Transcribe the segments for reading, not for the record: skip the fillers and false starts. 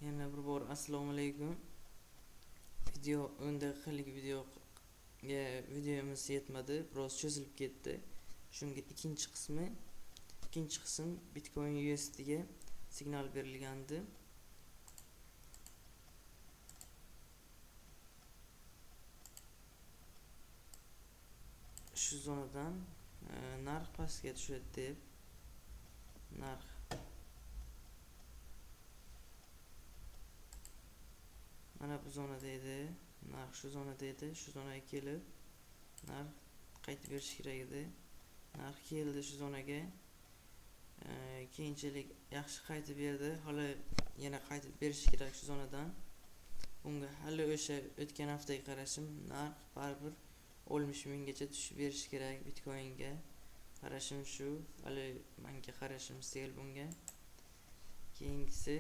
Yana bir bor assalomu alaykum. Video 10 daqiqalik videomiz yetmadi. Biroz cho'zilib ketdi. Shunga ikkinchi qism Bitcoin USD ga signal berilgandi. Shu zonadan narx pastga tushadi deb mana bu zonada edi. Narx shu zonada edi. Shu zonaga kelib narx qaytib berish kerak edi. Narx keldi shu zonaga. Keyinchalik yaxshi qaytib berdi. Hali yana qaytib berish kerak shu zonadan. Bunga hali o'sha o'tgan haftaga qarashim narx baribir 60.000 gacha tushib berish kerak Bitcoinga. Qarashim shu. Hali menga qarashim sel bunga. Keyingisi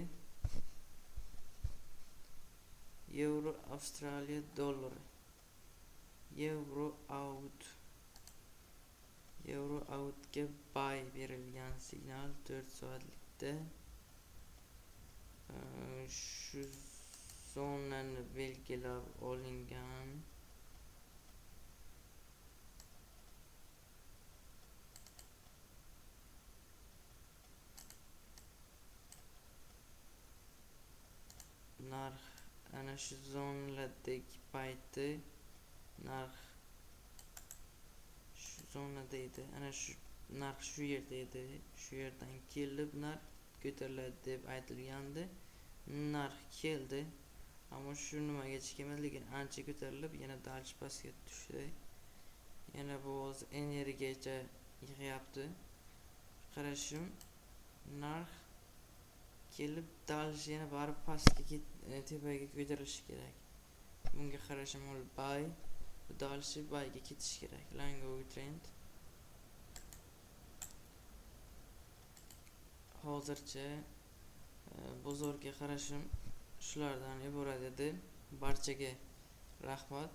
Euro Avstraliya dollari. Euro outga buy berilgan signal 4 soatlikda shu zonani belgilab olingan. Narx ana shu zonalardagi payti narx shu zonada edi. Ana shu narx shu yerda edi. Shu yerdan kelib narx ko'tariladi deb aytilgandi. Narx keldi. Ammo shu nimagacha kelmadi, lekin ancha ko'tarilib yana dalch pastga tushdi. Yana bu o'z energiyacha yig'yapti. Qarashim narx kelib dalch yana barib pastga tepaga ko'tarilishi kerak. Bunga qarashim ol buy, dalchi buyga ketish kerak. Long trend. Hozircha bozorga qarashim shulardan iborat edi. Barchaga rahmat.